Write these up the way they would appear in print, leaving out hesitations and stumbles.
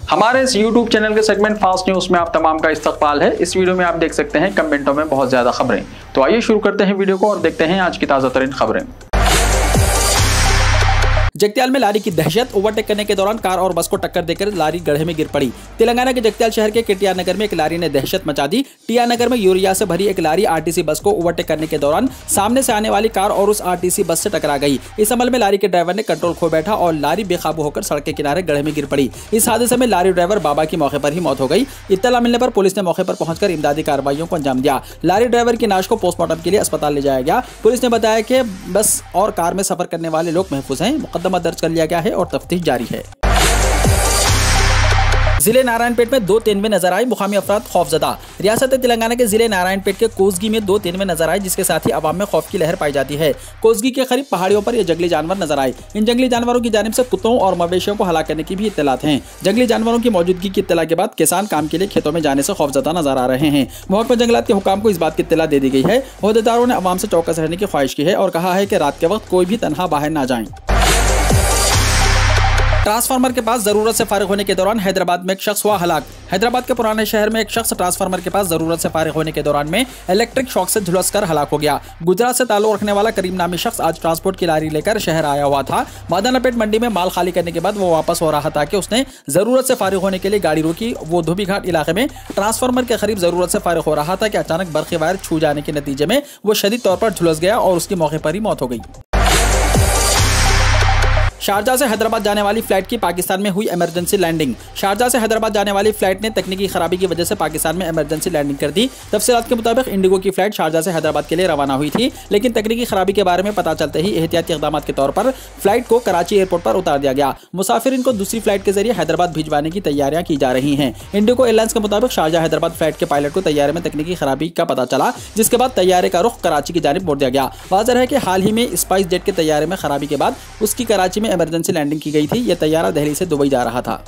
हमारे इस YouTube channel के सेगमेंट फास्ट न्यूज में आप तमाम का इस्तकबाल है। इस वीडियो में आप देख सकते हैं कमेंटों में बहुत ज्यादा खबरें। तो आइए शुरू करते हैं वीडियो को और देखते हैं आज की ताजा तरीन खबरें। जगत्याल में लारी की दहशत, ओवरटेक करने के दौरान कार और बस को टक्कर देकर लारी गड्ढे में गिर पड़ी। तेलंगाना के जगत्याल शहर के केटीआर नगर में एक लारी ने दहशत मचा दी। टीआर नगर में यूरिया से भरी एक लारी आरटीसी बस को ओवरटेक करने के दौरान सामने से आने वाली कार और उस आरटीसी बस से टकरा गई। इस अमल में लारी के ड्राइवर ने कंट्रोल खो बैठा और लारी बेकाबू होकर सड़क के किनारे गड्ढे में गिर पड़ी। इस हादसे में लारी ड्राइवर बाबा की मौके पर ही मौत हो गई। इत्तला मिलने पर पुलिस ने मौके पर पहुंचकर इमदादी कार्रवाइयों को अंजाम दिया। लारी ड्राइवर की लाश को पोस्टमार्टम के लिए अस्पताल ले जाया गया। पुलिस ने बताया कि बस और कार में सफर करने वाले लोग महफूज हैं। मुकदमा दर्ज कर लिया गया है और तफ्तीश जारी है। जिले नारायणपेट में 2 तेंदुए नजर आए, मुकामी अफराद खौफजदा। रियासत तेलंगाना के जिले नारायणपेट के कोसगी में 2 तेंदुए नजर आए, जिसके साथ ही अवाम में खौफ की लहर पाई जाती है। कोसगी के करीब पहाड़ियों पर ये जंगली जानवर नजर आए। इन जंगली जानवरों की जानिब से कुत्तों और मवेशियों को हलाक करने की भी इत्तलात हैं। जंगली जानवरों की मौजूदगी की इत्तला के बाद किसान काम के लिए खेतों में जाने से खौफजदा नजर आ रहे हैं। महकमा जंगलात के हुकाम को इस बात की इत्तला दे दी गई है। ओहदेदारों ने अवाम से चौकस रहने की ख्वाहिश की है और कहा है कि रात के वक्त कोई भी तनहा बाहर ना जाए। ट्रांसफार्मर के पास जरूरत से फारिग होने के दौरान हैदराबाद में एक शख्स हुआ हलाक। हैदराबाद के पुराने शहर में एक शख्स ट्रांसफार्मर के पास जरूरत से फारिग होने के दौरान में इलेक्ट्रिक शॉक से झुलसकर हलाक हो गया। गुजरात से ताल्लुक रखने वाला करीम नामी शख्स आज ट्रांसपोर्ट की लारी लेकर शहर आया हुआ था। मादानापेट मंडी में माल खाली करने के बाद वो वापस हो रहा था कि उसने जरूरत से फारिग होने के लिए गाड़ी रोकी। वो धोबीघाट इलाके में ट्रांसफार्मर के करीब जरूरत से फारिग हो रहा था कि अचानक बरक़ी वायर छू जाने के नतीजे में वो शदीद तौर पर झुलस गया और उसकी मौके पर ही मौत हो गई। शारजा से हैदराबाद जाने वाली फ्लाइट की पाकिस्तान में हुई इमरजेंसी लैंडिंग। शारजा से हैदराबाद जाने वाली फ्लाइट ने तकनीकी खराबी की वजह से पाकिस्तान में इमरजेंसी लैंडिंग कर दी। तफसीलात के मुताबिक इंडिगो की फ्लाइट शारजा से हैदराबाद के लिए रवाना हुई थी, लेकिन तकनीकी खराबी के बारे में पता चलते ही एहतियाती इक़दामात के तौर पर फ्लाइट को कराची एयरपोर्ट पर उतार दिया गया। मुसाफिरीन को दूसरी फ्लाइट के जरिए हैदराबाद भिजवाने की तैयारियां की जा रही हैं। इंडिगो एयरलाइंस के मुताबिक शारजा हैदराबाद फ्लाइट के पायलट को तैयारे में तकनीकी खराबी का पता चला, जिसके बाद तैयारे का रुख कराची की जानिब मोड़ दिया गया। वाज़ेह है कि हाल ही में स्पाइस जेट के तैयारे में खराबी के बाद उसकी कराची में इमरजेंसी लैंडिंग की गई थी। यह तैयारा दिल्ली से दुबई जा रहा था।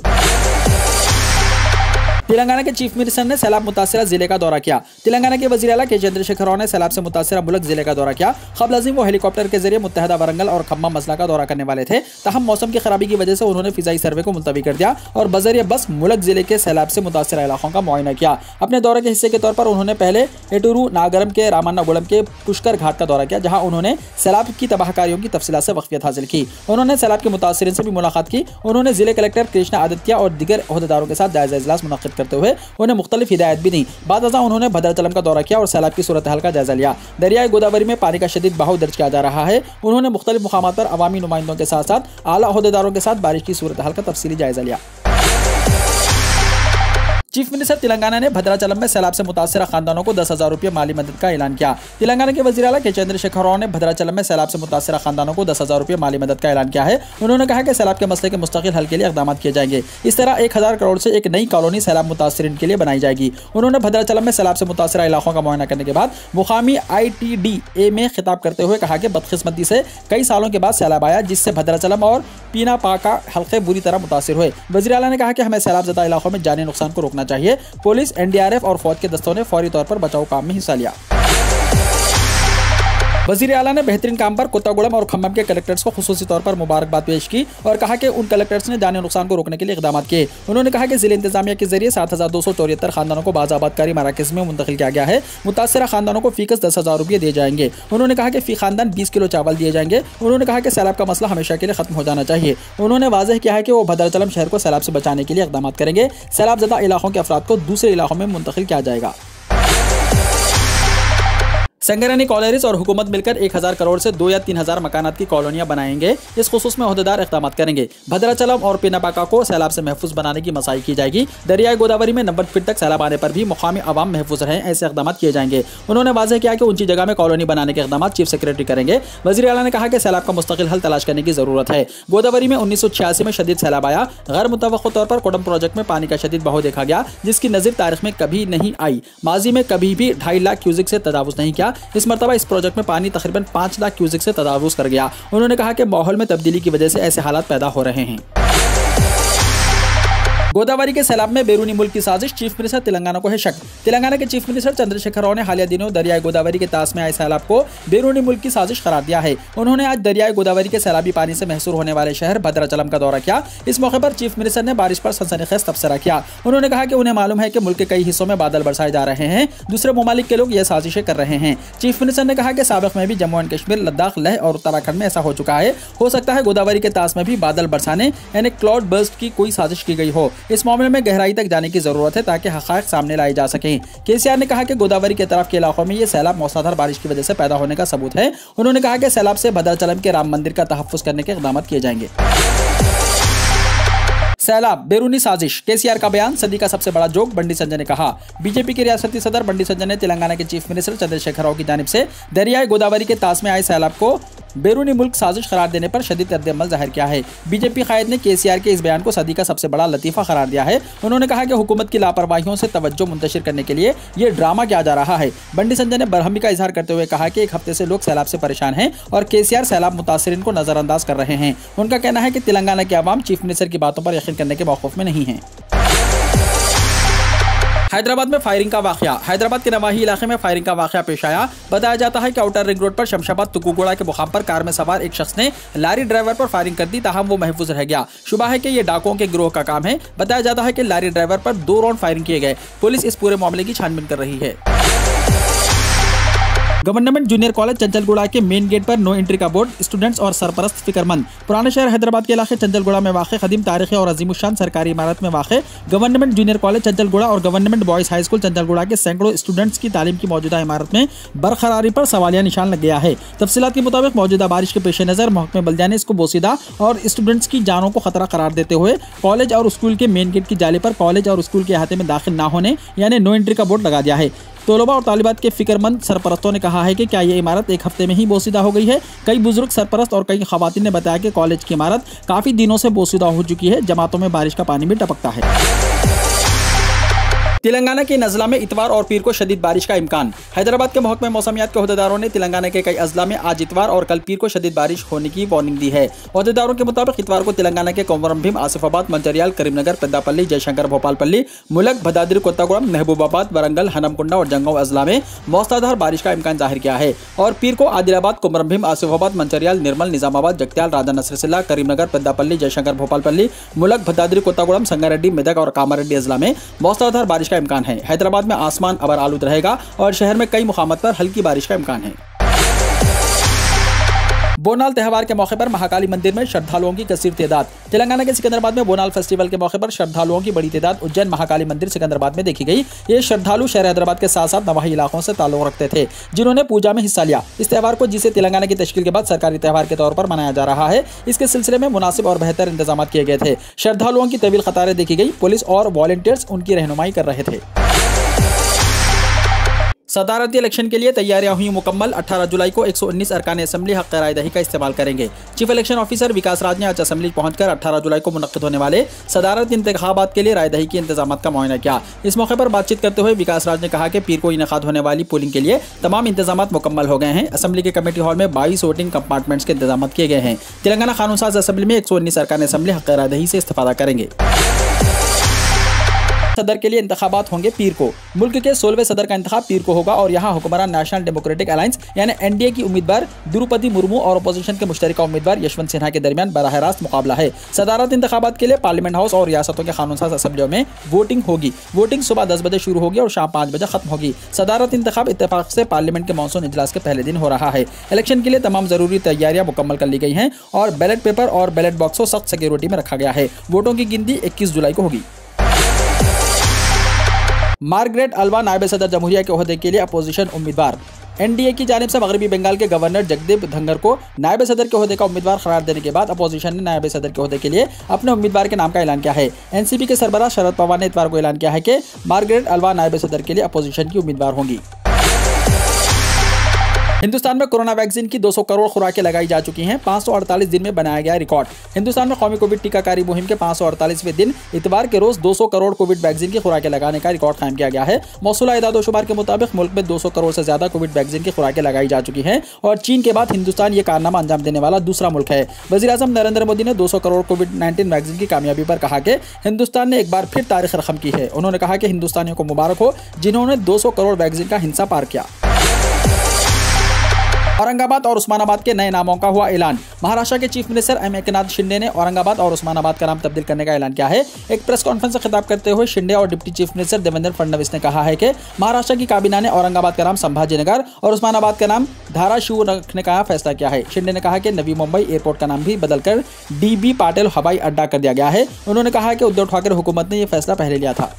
तेलंगाना के चीफ मिनिस्टर ने सैलाब मुतासिरा जिले का दौरा किया। तेलंगाना के वज़ीर आला के चंद्रशेखर राव ने सैलाब से मुतासिरा मुल्क जिले का दौरा किया। क़ब्ल अज़ीम वो हेलीकॉप्टर के जरिए मुत्तहदा वरंगल और खम्मम मसला का दौरा करने वाले थे, ताहम मौसम की खराबी की वजह से उन्होंने फिजाई सर्वे को मुलतवी कर दिया और बज़रिए बस मुल्क जिले के सैलाब से मुतासिरा इलाकों का मुआयना किया। अपने दौरे के हिस्से के तौर पर उन्होंने पहले एटूरू नागरम के रामन्नागुलम के पुष्कर घाट का दौरा किया, जहाँ उन्होंने सैलाब की तबाहकारियों की तफसीलात से वाक़फ़ियत हासिल की। उन्होंने सैलाब के मुतासिरीन से भी मुलाकात की। उन्होंने जिले कलेक्टर कृष्णा आदित्य और दीगर ओहदेदारों के साथ जायजा इजलास मुनक़्क़िद करते हुए उन्हें मुख्तलिफ हिदायत भी दी। बाद अज़ा उन्होंने भद्राचलम का दौरा किया और सैलाब की सूरत हाल का जायजा लिया। दरियाए गोदावरी में पानी का शदीद बहाव दर्ज किया जा रहा है। उन्होंने मुख्तलिफ मुकामात पर अवामी नुमाइंदों के साथ साथ आला ओहदेदारों के साथ बारिश की सूरत हाल का तफसीली जायजा लिया। चीफ मिनिस्टर तेलंगाना ने भद्राचलम में सैलाब से मुतासिरा खानदानों को 10,000 रुपये माली मदद का ऐलान किया। तेलंगाना के वज़ीर आला के चंद्रशेखर राव ने भद्राचलम में सैलाब से मुतासिरा खानदानों को 10,000 रुपये माली मदद का ऐलान किया है। उन्होंने कहा कि सैलाब के मसले के मुस्तकिल हल के लिए इक़दाम किए जाएंगे। इस तरह 1,000 करोड़ से एक नई कॉलोनी सैलाब मुतासिरीन के लिए बनाई जाएगी। उन्होंने भद्राचलम में सैलाब से मुतासिरा इलाकों का मुआयना करने के बाद मुकामी ITDA में खिताब करते हुए कहा कि बदकिस्मती से कई सालों के बाद सैलाब आया, जिससे भद्राचलम और पीना पाका हल्के बुरी तरह मुतासिर हुए। वज़ीर आला ने कहा कि हमें सैलाब ज़दा इलाकों में जानी नुकसान को रोकना चाहिए। पुलिस, NDRF और फौज के दस्तों ने फौरी तौर पर बचाव काम में हिस्सा लिया। वज़ीर आला ने बेहतरीन काम पर कोत्तागुड़म और खम्मम के कलेक्टर्स को खुसूसी तौर पर मुबारकबाद पेश की और कहा कि उन कलेक्टर्स ने जानी नुकसान को रोकने के लिए इक़दाम किए। उन्होंने कहा कि जिले इंतजामिया के जरिए 7,274 खानदानों को बाज़ाबादकारी मराकज़ में मुंतकिल किया गया है। मुतासिरा खानदानों को फ़ीकस 10,000 रुपये दिए जाएंगे। उन्होंने कहा कि फ़ी खानदान 20 किलो चावल दिए जाएंगे। उन्होंने कहा कि सैलाब का मसला हमेशा के लिए खत्म हो जाना चाहिए। उन्होंने वाज़ेह किया है कि वो भद्राचलम शहर को सैलाब से बचाने के लिए इक़दाम करेंगे। सैलाब ज़दा इलाकों के अफराद को दूसरे इलाकों में मुंतकिल किया जाएगा। संगरानी कॉलेज और हुकूमत मिलकर 1,000 करोड़ से 2 या 3,000 मकानात की कॉलोनियां बनाएंगे। इस खुसूस में ओहदेदार इक़दाम करेंगे। भद्राचलम और पिनापाका को सैलाब से महफूज बनाने की मसाई की जाएगी। दरियाए गोदावरी में 90 फीट तक सैलाब आने पर भी मुकामी अवाम महफूज रहें, ऐसे इक़दाम किए जाएंगे। उन्होंने वाज़ेह किया कि ऊंची जगह में कॉलोनी बनाने के इक़दाम चीफ सेक्रेटरी करेंगे। वज़ीर आला ने कहा कि सैलाब का मुस्तकिल हल तलाश करने की ज़रूरत है। गोदावरी में 1986 में शदीद सैलाब आया। गैर मुतवक्को तौर पर कोडम प्रोजेक्ट में पानी का शदीद बहाव देखा गया, जिसकी नज़ीर तारीख में कभी नहीं आई। माजी में कभी भी 2.5 लाख क्यूजिक से तजावुज़ नहीं किया। इस मरतबा इस प्रोजेक्ट में पानी तकरीबन 5 लाख क्यूजिक से तजावुज़ कर गया। उन्होंने कहा कि माहौल में तब्दीली की वजह से ऐसे हालात पैदा हो रहे हैं। गोदावरी के सैलाब में बैरूनी मुल्क की साजिश, चीफ मिनिस्टर तेलंगाना को है शक। तेलंगाना के चीफ मिनिस्टर चंद्रशेखर राव ने हालिया दिनों दरियाई गोदावरी के तास में आए सैलाब को बैरूनी मुल्क की साजिश करार दिया है। उन्होंने आज दरियाई गोदावरी के सैलाबी पानी से महसूर होने वाले शहर भद्राचलम का दौरा किया। इस मौके पर चीफ मिनिस्टर ने बारिश पर सनसनीखेज तबसरा किया। उन्होंने कहा कि उन्हें मालूम है कि मुल्क के कई हिस्सों में बादल बरसाए जा रहे हैं, दूसरे ममालिक के लोग ये साजिशें कर रहे हैं। चीफ मिनिस्टर ने कहा कि साबिक में भी जम्मू एंड कश्मीर, लद्दाख, लेह और उत्तराखंड में ऐसा हो चुका है। हो सकता है गोदावरी के तास में भी बादल बरसाने यानी क्लाउड बर्स्ट की कोई साजिश की गई हो। इस मामले में गहराई तक जाने की जरूरत है ताकि हक़ाइक़ सामने लाए जा सकें। केसीआर ने कहा कि गोदावरी के तरफ के इलाकों में ये सैलाब मौसलाधार बारिश की वजह से पैदा होने का सबूत है। उन्होंने कहा कि सैलाब से भद्राचलम के राम मंदिर का तहफ़्फ़ुज़ करने के इक़दाम किए जाएंगे। सैलाब बैरूनी साजिश, केसीआर का बयान सदी का सबसे बड़ा जोक, बंडी संजय ने कहा। बीजेपी के रियासती सदर बंडी संजय ने तेलंगाना के चीफ मिनिस्टर चंद्रशेखर राव की जानिब से दरियाई गोदावरी के तास में आए सैलाब को बैरूनी मुल्क साजिश करार देने पर शदीद रद्द-ए-अमल जाहिर किया है। बीजेपी कायद ने केसीआर के इस बयान को सदी का सबसे बड़ा लतीफ़ा करार दिया है। उन्होंने कहा कि हुकूमत की लापरवाहियों से तवज्जो मुंतशिर करने के लिए ये ड्रामा किया जा रहा है। बंडी संजय ने बरहमी का इजहार करते हुए कहा कि एक हफ्ते से लोग सैलाब से परेशान हैं और केसीआर सैलाब मुतासिरीन को नजरअंदाज कर रहे हैं। उनका कहना है कि तेलंगाना के अवाम चीफ मिनिस्टर की बातों पर यकीन करने के मौक़िफ़ में नहीं है। हैदराबाद में फायरिंग का वाकया, हैदराबाद के नवाही इलाके में फायरिंग का वाकया पेश आया। बताया जाता है कि आउटर रिंग रोड पर शमशाबाद तुकुगोड़ा के मुकाम पर कार में सवार एक शख्स ने लारी ड्राइवर पर फायरिंग कर दी, ताहम वो महफूज रह गया। शुबा है कि ये डाकुओं के गिरोह का काम है। बताया जाता है कि लारी ड्राइवर पर 2 राउंड फायरिंग किए गए। पुलिस इस पूरे मामले की छानबीन कर रही है। गवर्नमेंट जूनियर कॉलेज चंचलगुड़ा के मेन गेट पर नो एंट्री का बोर्ड, स्टूडेंट्स और सरपरस्त फिक्रमंद। पुराने शहर हैदराबाद के इलाके चंचलगुड़ा में वाक़ कदीम तारीख़ी और अजीमुशान सरकारी इमारत में वाक़ गवर्नमेंट जूनियर कॉलेज चंचलगुड़ा और government boys high school Chanchalguda के सैकड़ों स्टूडेंट्स की तालीम की मौजूदा इमारत में बरकरारी पर सवालिया निशान लग गया है। तफसीलात के मुताबिक मौजूदा बारिश के पेश नज़र महकमे बल्दिया ने इसको बोसीदा और स्टूडेंट्स की जानों को खतरा करार देते हुए कॉलेज और स्कूल के मेन गेट की जाली पर कॉलेज और स्कूल के अहाते में दाखिल न होने यानी नो एंट्री का बोर्ड लगा दिया है। तलबा और तालिबात के फिक्रमंद सरपरस्तों ने कहा है कि क्या ये इमारत एक हफ्ते में ही बोसीदा हो गई है। कई बुजुर्ग सरपरस्त और कई खवातीन ने बताया कि कॉलेज की इमारत काफ़ी दिनों से बोसीदा हो चुकी है। जमातों में बारिश का पानी भी टपकता है। तेलंगाना के नज़ला में इतवार और पीर को शदीद बारिश का इम्कान। हैदराबाद के महकमे मौसमियात के अहदेदारों ने तेलंगाना के कई अजला में आज इतवार और कल पीर को शदीद बारिश होने की वार्निंग दी है। अहदेदारों के मुताबिक इतवार को तेलंगाना के कोमरम भीम, आसिफाबाद, मंचरियाल, करीमनगर, पेद्दापल्ली, जयशंकर, भोपालपल्ली, मुलक, भदाद्री कोत्तागुड़म, महबूबाबाद, वरंगल, हनमकुंडा और जंगांव अजला में मौसलाधार बारिश का इम्कान जाहिर किया है। और पीर को आदिलाबाद, कोमरम भीम, आसिफाबाद, मंचरियाल, निर्मल, निजामाबाद, जगत्याल, राजा नसरसिल्ला, करीमनगर, पेद्दापल्ली, जयशंकर, भोपालपल्ली, मुलक, भदाद्री कोत्तागुड़म, संगारेड्डी, मेदक और कामारेड्डी अजला में मौसलाधार बारिश का इम्कान है। हैदराबाद में आसमान अबर आलूद रहेगा और शहर में कई मुकामात पर हल्की बारिश का इम्कान है। बोनाल त्यौहार के मौके पर महाकाली मंदिर में श्रद्धालुओं की कसीर तादाद। तेलंगाना के सिकंदराबाद में बोनाल फेस्टिवल के मौके पर श्रद्धालुओं की बड़ी तादाद उज्जैन महाकाली मंदिर सिकंदराबाद में देखी गई। ये श्रद्धालु शहर हैदराबाद के साथ साथ नवाही इलाकों से ताल्लुक रखते थे, जिन्होंने पूजा में हिस्सा लिया। इस त्यौहार को, जिसे तेलंगाना की तश्कील के बाद सरकारी त्यौहार के तौर पर मनाया जा रहा है, इसके सिलसिले में मुनासिब और बेहतर इंतजाम किए गए थे। श्रद्धालुओं की तवील कतारें देखी गई। पुलिस और वॉलंटियर्स उनकी रहनुमाई कर रहे थे। सदारती इलेक्शन के लिए तैयारियां हुई मुकम्मल। 18 जुलाई को 119 अरकान असम्बली हक़ राय दही का इस्तेमाल करेंगे। चीफ इलेक्शन ऑफिसर विकास राज ने आज असम्बली पहुंचकर 18 जुलाई को मुनक़्क़िद होने वाले सदारती इंतखाबात के लिए राय दही के इंतजाम का मुआयना किया। इस मौके पर बातचीत करते हुए विकास राज ने कहा कि पीर को इनेकाद होने वाली पोलिंग के लिए तमाम इंतजाम मुकम्मल हो गए हैं। असम्बली के कमेटी हॉल में 22 वोटिंग कंपार्टमेंट्स के इंतजाम किए गए हैं। तेलंगाना कानून साज असम्बली में 119 अरकान असम्बली हक़ राय दही से इस्तेफादा करेंगे। सदर के लिए इंतखाबात होंगे पीर को। मुल्क के 16वें सदर का इंतखाब पीर को होगा और यहाँ हुक्मरान नेशनल डेमोक्रेटिक अलायंस यानी एनडीए की उम्मीदवार द्रौपदी मुर्मू और अपोजिशन के मुश्तरका उम्मीदवार यशवंत सिन्हा के दरमियान बराह रास्त मुकाबला है। सदारत इंतखाबात के लिए पार्लियामेंट हाउस और रियासतों के कानून साज असम्बलियों में वोटिंग होगी। वोटिंग सुबह 10 बजे शुरू होगी और शाम 5 बजे खत्म होगी। सदारत इंतखाब इत्तेफाक से पार्लियामेंट के मॉनसून इजलास के पहले दिन हो रहा है। इलेक्शन के लिए तमाम जरूरी तैयारियां मुकम्मल कर ली गई हैं और बैलेट पेपर और बैलेट बॉक्स को सख्त सिक्योरिटी में रखा गया है। वोटों की गिनती 21 जुलाई को होगी। मार्गरेट अल्वा नायब सदर जमहूरिया के ओहदे के लिए अपोजिशन उम्मीदवार। एनडीए की जानिब से मगरबी बंगाल के गवर्नर जगदीप धनगर को नायब सदर के ओहदे का उम्मीदवार करार देने के बाद अपोजिशन ने नायब सदर के ओहदे के लिए अपने उम्मीदवार के नाम का ऐलान किया है। एनसीपी के सरबराह शरद पवार ने इतवार को ऐलान किया है कि मार्गरेट अल्वा नायब सदर के लिए अपोजिशन की उम्मीदवार होंगी। हिंदुस्तान में कोरोना वैक्सीन की 200 करोड़ खुराकें लगाई जा चुकी हैं। 548 दिन में बनाया गया रिकॉर्ड। हिंदुस्तान में कौमी कोविड टीकाकारी मुहिम के 548वें दिन इतवार के रोज 200 करोड़ कोविड वैक्सीन की खुराकें लगाने का रिकॉर्ड कायम किया गया है। मौसूला इदाद-ओ-शुमार के मुताबिक मुल्क में 200 करोड़ से ज्यादा कोविड वैक्सीन की खुराकें लगाई जा चुकी हैं और चीन के बाद हिंदुस्तान ये कारनामा अंजाम देने वाला दूसरा मुल्क है। वज़ीर-ए-आज़म नरेंद्र मोदी ने 200 करोड़ कोविड-19 वैक्सीन की कामयाबी पर कहा कि हिंदुस्तान ने एक बार फिर तारीख रकम की है। उन्होंने कहा कि हिंदुस्तानियों को मुबारक हो जिन्होंने 200 करोड़ वैक्सीन का हिस्सा पार किया। औरंगाबाद और उस्मानाबाद के नए नामों का हुआ ऐलान। महाराष्ट्र के chief minister M Eknath Shinde ने औरंगाबाद और उस्मानाबाद का नाम तब्दील करने का ऐलान किया है। एक प्रेस कॉन्फ्रेंस से खिताब करते हुए शिंदे और deputy chief minister Devendra Fadnavis ने कहा है कि महाराष्ट्र की काबीना ने औरंगाबाद का नाम संभाजीनगर और उस्मानाबाद का नाम धाराशिव रखने का फैसला किया है। शिंदे ने कहा कि नवी मुंबई एयरपोर्ट का नाम भी बदलकर DB पाटिल हवाई अड्डा कर दिया गया है। उन्होंने कहा कि उद्धव ठाकरे हुकूमत ने यह फैसला पहले लिया था।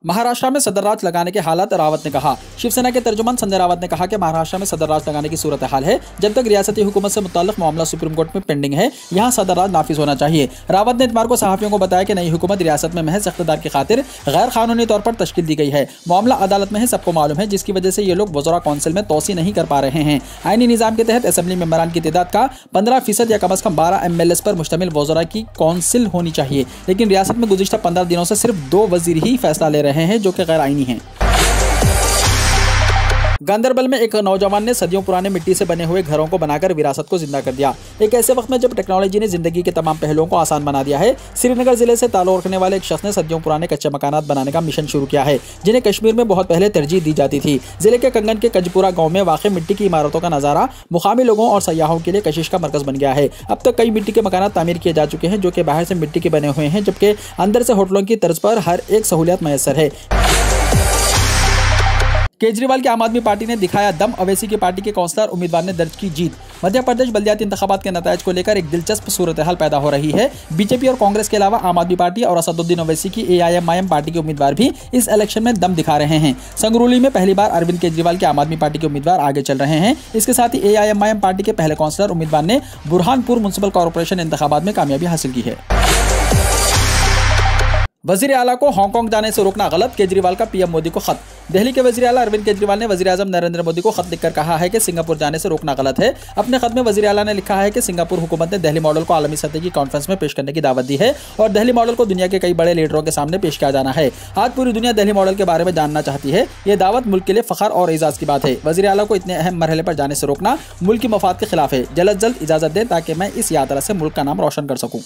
महाराष्ट्र में सदर-राज लगाने के हालात, रावत ने कहा। शिवसेना के तर्जुमान संजय रावत ने कहा कि महाराष्ट्र में सदर-राज लगाने की सूरत हाल है। जब तक रियासती हुकूमत से मुताल्लिक मामला सुप्रीम कोर्ट में पेंडिंग है, यहाँ सदर-राज नाफिज होना चाहिए। रावत ने इतवार को सहाफियों को बताया कि नई हुकूमत रियासत में महज इख्तियार की खातिर गैर कानूनी तौर पर तश्कील दी गई है। मामला अदालत में है, सबको मालूम है, जिसकी वजह से ये लोग वज़रा काउंसिल में तोसी नहीं कर पा रहे हैं। आईनी निज़ाम के तहत असेंबली मेंबरान की तादाद का 15% या कम अज़ कम 12 MLAs पर मुश्तमिल वज़रा की काउंसिल होनी चाहिए। लेकिन रियासत में गुज़िश्ता 15 दिनों से सिर्फ 2 वज़ीर ही फैसला ले रहे हैं, जो कि गैर आईनी है। गांदरबल में एक नौजवान ने सदियों पुराने मिट्टी से बने हुए घरों को बनाकर विरासत को जिंदा कर दिया। एक ऐसे वक्त में जब टेक्नोलॉजी ने जिंदगी के तमाम पहलुओं को आसान बना दिया है, श्रीनगर जिले से ताल्लुक रखने वाले एक शख्स ने सदियों पुराने कच्चे मकानात बनाने का मिशन शुरू किया है, जिन्हें कश्मीर में बहुत पहले तरजीह दी जाती थी। जिले के कंगन के कजपुरा गाँव में वाक़ मिट्टी की इमारतों का नज़ारा मुकामी लोगों और सयाहों के लिए कशिश का मरकज बन गया है। अब तक कई मिट्टी के मकानात तामीर किए जा चुके हैं, जो कि बाहर से मिट्टी के बने हुए हैं, जबकि अंदर से होटलों की तर्ज पर हर एक सहूलियत मैसर है। केजरीवाल की आम आदमी पार्टी ने दिखाया दम, अवैसी की पार्टी के काउंसलर उम्मीदवार ने दर्ज की जीत। मध्य प्रदेश बल्दियाती इंतखाबात के नतायज को लेकर एक दिलचस्प सूरत हाल पैदा हो रही है। बीजेपी और कांग्रेस के अलावा आम आदमी पार्टी और असदुद्दीन ओवैसी की AIMIM पार्टी के उम्मीदवार भी इस इलेक्शन में दम दिखा रहे हैं। संगरूली में पहली बार अरविंद केजरीवाल के आम आदमी पार्टी के उम्मीदवार आगे चल रहे हैं। इसके साथ ही AIMIM पार्टी के पहले काउंसलर उम्मीदवार ने बुरहानपुर म्युनिसिपल कॉर्पोरेशन इंतखाबात में कामयाबी हासिल की है। वज़ीर आला को हांगकांग जाने से रोकना गलत, केजरीवाल का PM मोदी को खत। दिल्ली के वज़ीर आला अरविंद केजरीवाल ने वज़ीर-ए-आज़म नरेंद्र मोदी को खत लिखकर कहा है कि सिंगापुर जाने से रोकना गलत है। अपने खत में वज़ीर आला ने लिखा है कि सिंगापुर हुकूमत ने दिल्ली मॉडल को आलमी सतह की कॉन्फ्रेंस में पेश करने की दावत दी है और दिल्ली मॉडल को दुनिया के कई बड़े लीडरों के सामने पेश किया जाना है। आज पूरी दुनिया दिल्ली मॉडल के बारे में जानना चाहती है। ये दावत मुल्क के लिए फ़ख्र और एजाज़ की बात है। वज़ीर आला को इतने अहम मरहले पर जाने से रोकना मुल्क की मफाद के खिलाफ है। जल्द से जल्द इजाज़त दें ताकि मैं इस यात्रा से मुल्क का नाम रोशन कर सकूँ।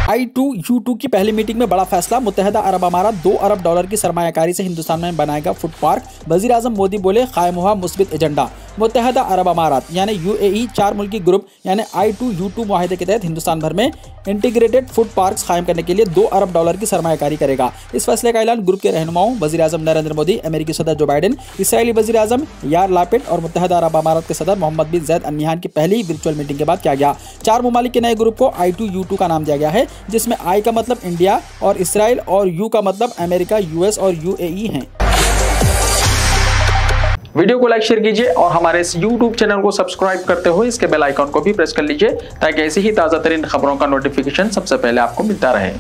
I2U2 की पहली मीटिंग में बड़ा फैसला। मुत्तहदा अरब अमारात $2 अरब की सरमायाकारी से हिंदुस्तान में बनाएगा फूड पार्क। वज़ीर-ए-आज़म मोदी बोले कायम हुआ मुस्बित एजेंडा। मुत्तहदा अरब अमारात यानी UAE 4 मुल्की ग्रुप यानी I2U2 मुआहिदे के तहत हिंदुस्तान भर में इंटीग्रेटेड फूड पार्क्स कायम करने के लिए $2 अरब की सरमायाकारी करेगा। इस फैसले का ऐलान ग्रुप के रहनुमाओं वज़ीर-ए-आज़म नरेंद्र मोदी, अमेरिकी सदर जो बाइडेन, इसराइली वज़ीर-ए-आज़म यार लापिड और मुत्तहदा अरब अमारात के सदर मोहम्मद बिन ज़ायद अल नह्यान की पहली वर्चुअल मीटिंग के बाद किया गया। 4 ममालिक के नए ग्रुप को I2U2 का नाम दिया गया है, जिसमें I का मतलब इंडिया और इसराइल और U का मतलब अमेरिका, US और UAE हैं। वीडियो को लाइक शेयर कीजिए और हमारे इस YouTube चैनल को सब्सक्राइब करते हुए इसके बेल आइकॉन को भी प्रेस कर लीजिए ताकि ऐसी ही ताज़ा तरीन खबरों का नोटिफिकेशन सबसे पहले आपको मिलता रहे।